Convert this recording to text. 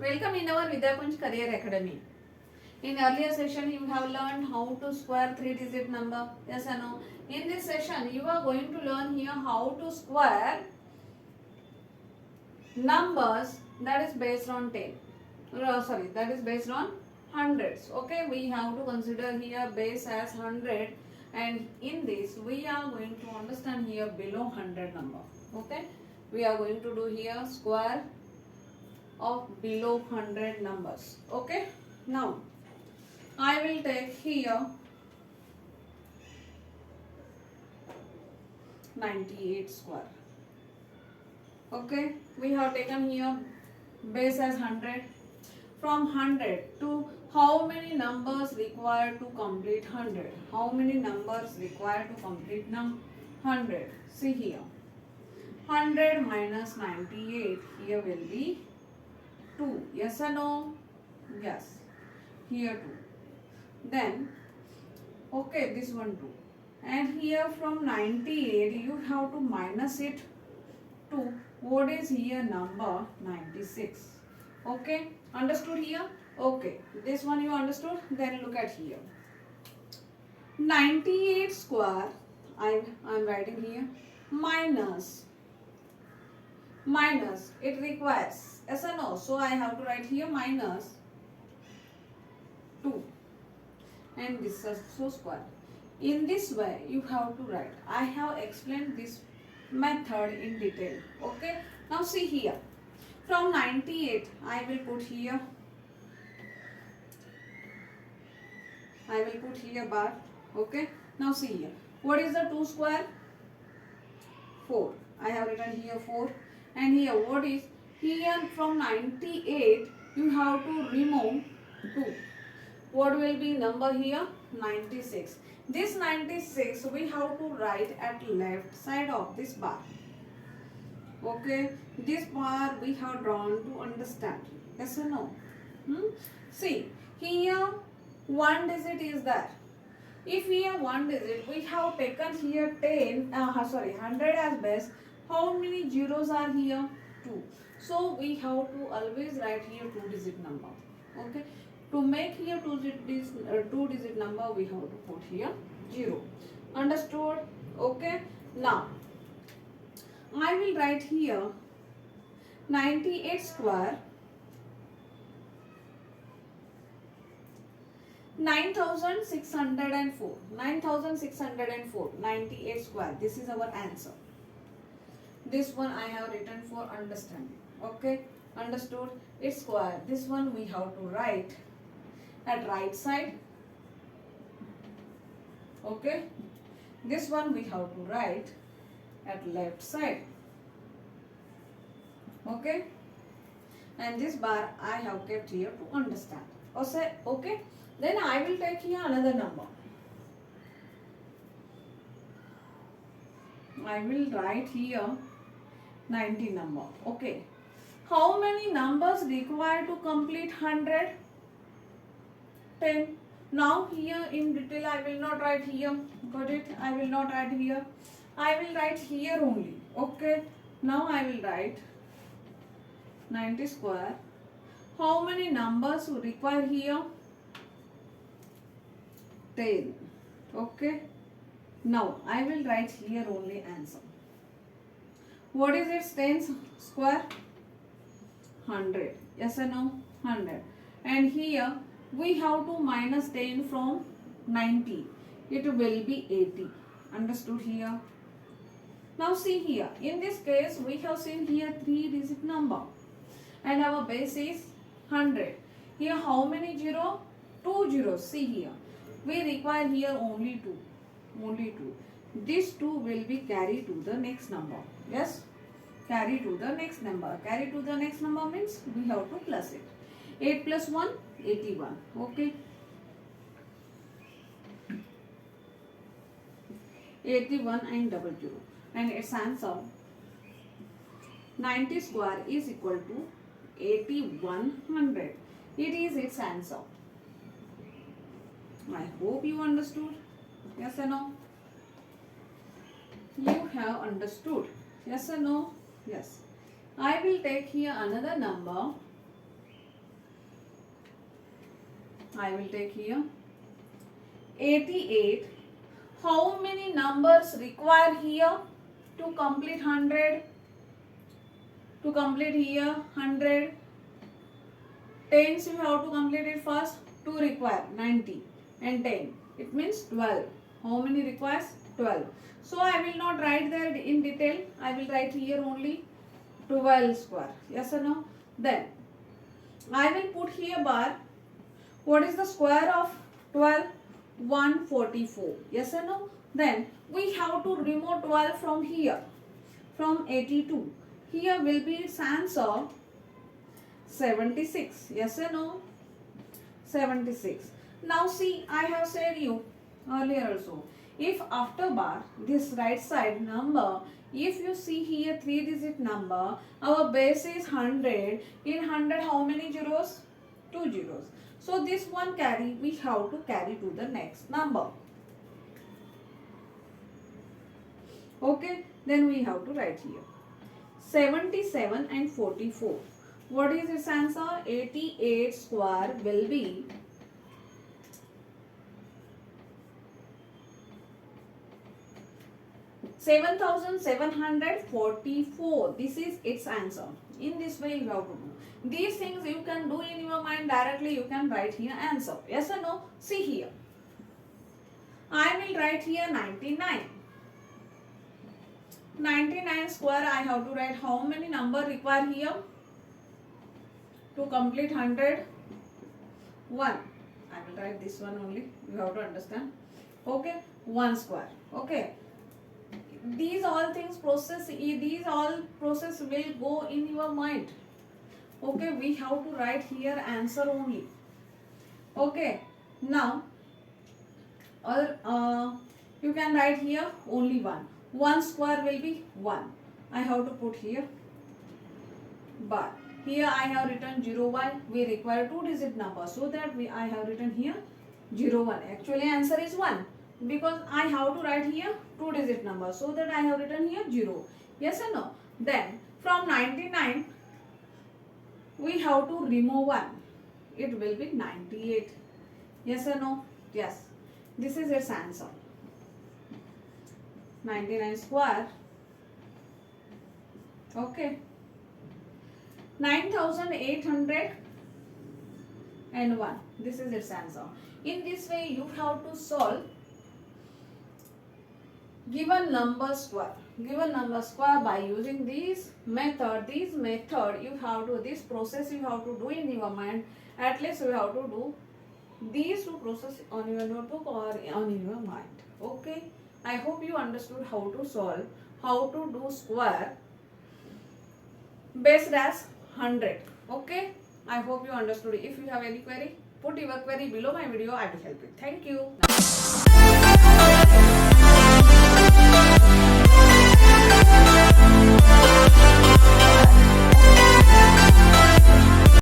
Welcome in our Vidyakunj Career Academy. In earlier session, you have learned how to square three-digit number. Yes or no? In this session, you are going to learn here how to square numbers that is based on 10. That is based on hundreds. Okay, we have to consider here base as 100, and in this we are going to understand here below 100 number. Okay, we are going to do here square of below 100 numbers. Okay, now I will take here 98 square. Okay, we have taken here base as 100. From 100 to how many numbers required to complete 100? How many numbers required to complete 100? See here. 100 minus 98 here will be 2. Yes or no? Yes. Here 2. Then, okay, this one 2. And here from 98 you have to minus it to what is here number 96. Okay, understood here? Okay, this one you understood? Then look at here. 98 square, I'm writing here, minus, it requires, yes or no? So I have to write here minus 2. And this is so square. In this way, you have to write. I have explained this method in detail. Okay, now see here. From 98, I will put here bar. Okay, now see here. What is the 2 square? 4. I have written here 4. And here what is? Here from 98, you have to remove 2. What will be number here? 96. This 96 we have to write at left side of this bar. Okay, this bar we have drawn to understand. Yes or no? See, here one digit is there. If here one digit, we have taken here 100 as base. How many zeros are here? 2. So we have to always write here 2-digit number. Okay, to make here 2-digit number, we have to put here 0. Understood? Okay, now I will write here 98 square 9604. 98 square. This is our answer. This one I have written for understanding. Okay, understood? It's square. This one we have to write at right side. Okay, this one we have to write at left side. Okay, and this bar I have kept here to understand. Okay, then I will take here another number. I will write here 90 number. Okay, how many numbers required to complete 100? 10. Now here in detail I will not write here. Got it? I will not write here. I will write here only. Okay, now I will write 90 square. How many numbers require here? 10. Okay, now I will write here only answer. What is its 10 square? 100. Yes or no? 100. And here we have to minus 10 from 90. It will be 80. Understood here? Now see here. In this case, we have seen here 3-digit number. And our base is 100. Here how many 0? 2 zeros. See here. We require here only 2. Only 2. This 2 will be carried to the next number. Yes? Carry to the next number. Carry to the next number means we have to plus it. 8 plus 1, 81. Okay. 81 and 00. And its answer 90 square is equal to 8100. It is its answer. I hope you understood. Yes or no? You have understood. Yes or no? Yes. I will take here another number I will take here 88. How many numbers require here to complete 100? To complete here 100. Tens you have to complete it first. 2 require 90 and 10. It means 12. How many requires? 12. So I will not write there in detail. I will write here only 12 square. Yes or no? Then I will put here bar. What is the square of 12? 144. Yes or no? Then we have to remove 12 from here. From 82. Here will be its answer 76. Yes or no? 76. Now see, I have said you earlier also. If after bar, this right side number, if you see here 3-digit number, our base is 100. In 100, how many zeros? 2 zeros. So this one carry, we have to carry to the next number. Okay, then we have to write here 77 and 44. What is its answer? 88 square will be 7,744. This is its answer. In this way you have to do. These things you can do in your mind directly. You can write here answer. Yes or no? See here. I will write here 99. 99 square I have to write how many number require here to complete 100? 1. I will write this one only. You have to understand. Okay. 1 square. Okay. These all things process, these all process will go in your mind. Okay, we have to write here answer only. Okay, now you can write here only 1. 1 square will be 1. I have to put here bar. Here I have written 01. We require 2-digit number, so that I have written here 01. Actually answer is 1. Because I have to write here 2-digit number, so that I have written here 0. Yes or no? Then from 99 we have to remove 1. It will be 98. Yes or no? Yes. This is its answer. 99 square. Okay. 9,801. This is its answer. In this way you have to solve given number square. Given number square by using this method. This method you have to, this process you have to do in your mind. At least you have to do these two process on your notebook or on your mind. Okay. I hope you understood how to solve, how to do square based as 100. Okay. I hope you understood. If you have any query, put your query below my video. I will help you. Thank you.